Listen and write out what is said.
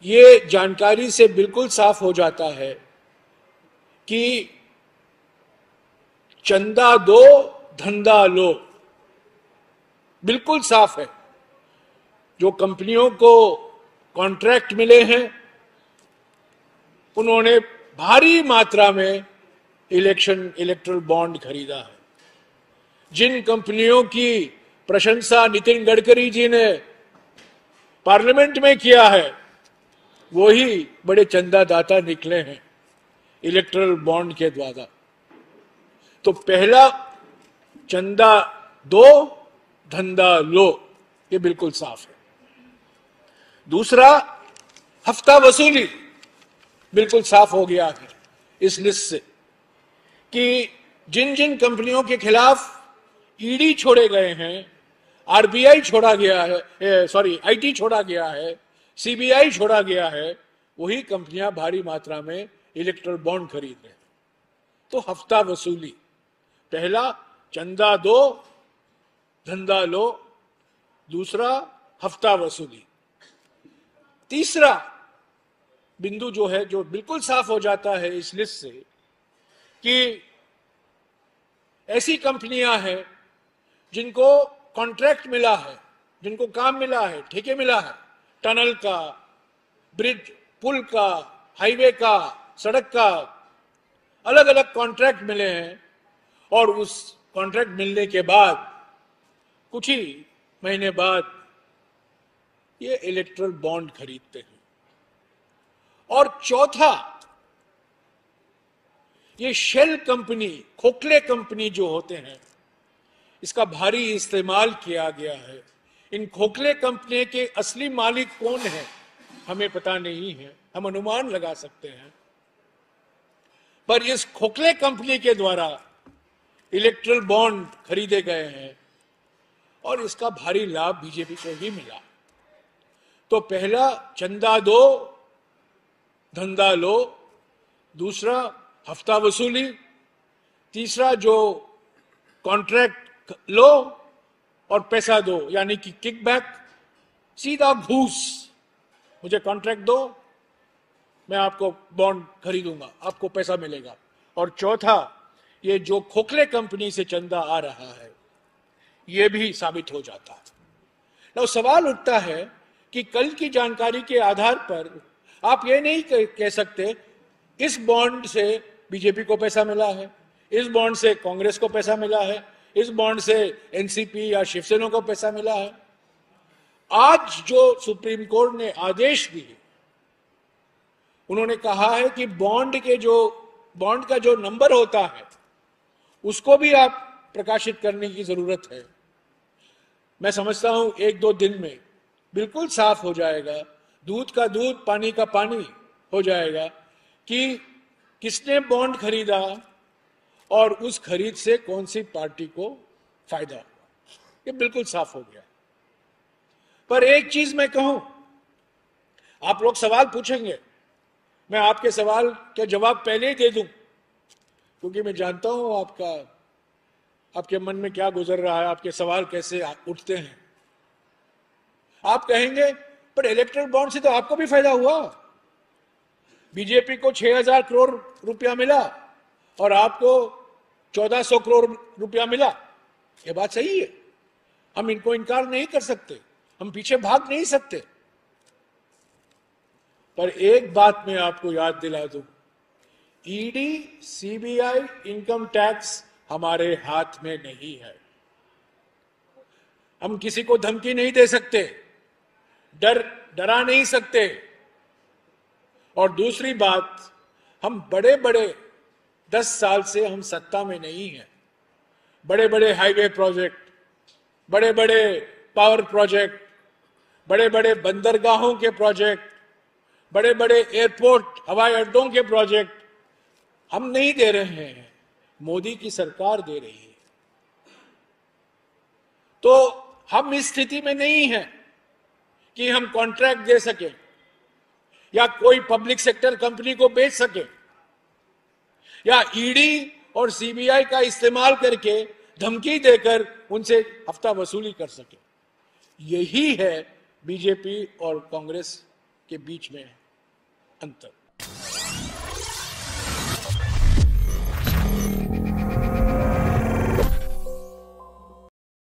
ये जानकारी से बिल्कुल साफ हो जाता है कि चंदा दो धंधा लो, बिल्कुल साफ है। जो कंपनियों को कॉन्ट्रैक्ट मिले हैं उन्होंने भारी मात्रा में इलेक्ट्रल बॉन्ड खरीदा है। जिन कंपनियों की प्रशंसा नितिन गडकरी जी ने पार्लियामेंट में किया है वही बड़े चंदादाता निकले हैं इलेक्ट्रल बॉन्ड के द्वारा। तो पहला, चंदा दो धंधा लो, ये बिल्कुल साफ है। दूसरा, हफ्ता वसूली, बिल्कुल साफ हो गया है इस लिस्ट से कि जिन जिन कंपनियों के खिलाफ ईडी छोड़े गए हैं, आरबीआई छोड़ा गया है, आईटी छोड़ा गया है, सीबीआई छोड़ा गया है, वही कंपनियां भारी मात्रा में इलेक्ट्रल बॉन्ड खरीद रहे हैं। तो हफ्ता वसूली, पहला चंदा दो धंधा लो, दूसरा हफ्ता वसूली। तीसरा बिंदु जो है, जो बिल्कुल साफ हो जाता है इस लिस्ट से कि ऐसी कंपनियां हैं जिनको कॉन्ट्रैक्ट मिला है, जिनको काम मिला है, ठेके मिला है, टनल का, ब्रिज, पुल का, हाईवे का, सड़क का, अलग अलग कॉन्ट्रैक्ट मिले हैं और उस कॉन्ट्रैक्ट मिलने के बाद कुछ ही महीने बाद ये इलेक्ट्रल बॉन्ड खरीदते हैं। और चौथा, ये शेल कंपनी, खोखले कंपनी जो होते हैं, इसका भारी इस्तेमाल किया गया है। इन खोखले कंपनी के असली मालिक कौन है हमें पता नहीं है, हम अनुमान लगा सकते हैं, पर इस खोखले कंपनी के द्वारा इलेक्ट्रल बॉन्ड खरीदे गए हैं और इसका भारी लाभ बीजेपी को ही मिला। तो पहला, चंदा दो धंधा लो, दूसरा हफ्ता वसूली, तीसरा जो कॉन्ट्रैक्ट लो और पैसा दो, यानी कि किकबैक, सीधा घूस, मुझे कॉन्ट्रैक्ट दो, मैं आपको बॉन्ड खरीदूंगा, आपको पैसा मिलेगा। और चौथा, ये जो खोखले कंपनी से चंदा आ रहा है ये भी साबित हो जाता है। तो सवाल उठता है कि कल की जानकारी के आधार पर आप ये नहीं कह सकते इस बॉन्ड से बीजेपी को पैसा मिला है, इस बॉन्ड से कांग्रेस को पैसा मिला है, इस बॉन्ड से एनसीपी या शिवसेना को पैसा मिला है। आज जो सुप्रीम कोर्ट ने आदेश दिए, उन्होंने कहा है कि बॉन्ड का जो नंबर होता है उसको भी आप प्रकाशित करने की जरूरत है। मैं समझता हूं 1-2 दिन में बिल्कुल साफ हो जाएगा, दूध का दूध पानी का पानी हो जाएगा कि किसने बॉन्ड खरीदा और उस खरीद से कौन सी पार्टी को फायदा हुआ। ये बिल्कुल साफ हो गया। पर एक चीज मैं कहूं, आप लोग सवाल पूछेंगे, मैं आपके सवाल के जवाब पहले ही दे दूं, क्योंकि मैं जानता हूं आपके मन में क्या गुजर रहा है, आपके सवाल कैसे उठते हैं। आप कहेंगे पर इलेक्ट्रल बॉन्ड से तो आपको भी फायदा हुआ, बीजेपी को 6000 करोड़ रुपया मिला और आपको 1400 करोड़ रुपया मिला। यह बात सही है, हम इनको इनकार नहीं कर सकते, हम पीछे भाग नहीं सकते। पर एक बात मैं आपको याद दिला दूं, ईडी, सीबीआई, इनकम टैक्स हमारे हाथ में नहीं है। हम किसी को धमकी नहीं दे सकते, डरा नहीं सकते। और दूसरी बात, हम बड़े 10 साल से हम सत्ता में नहीं हैं। बड़े बड़े हाईवे प्रोजेक्ट, बड़े बड़े पावर प्रोजेक्ट, बड़े बड़े बंदरगाहों के प्रोजेक्ट, बड़े बड़े एयरपोर्ट, हवाई अड्डों के प्रोजेक्ट हम नहीं दे रहे हैं, मोदी की सरकार दे रही है। तो हम इस स्थिति में नहीं हैं कि हम कॉन्ट्रैक्ट दे सके या कोई पब्लिक सेक्टर कंपनी को बेच सके या ईडी और सीबीआई का इस्तेमाल करके धमकी देकर उनसे हफ्ता वसूली कर सके। यही है बीजेपी और कांग्रेस के बीच में अंतर।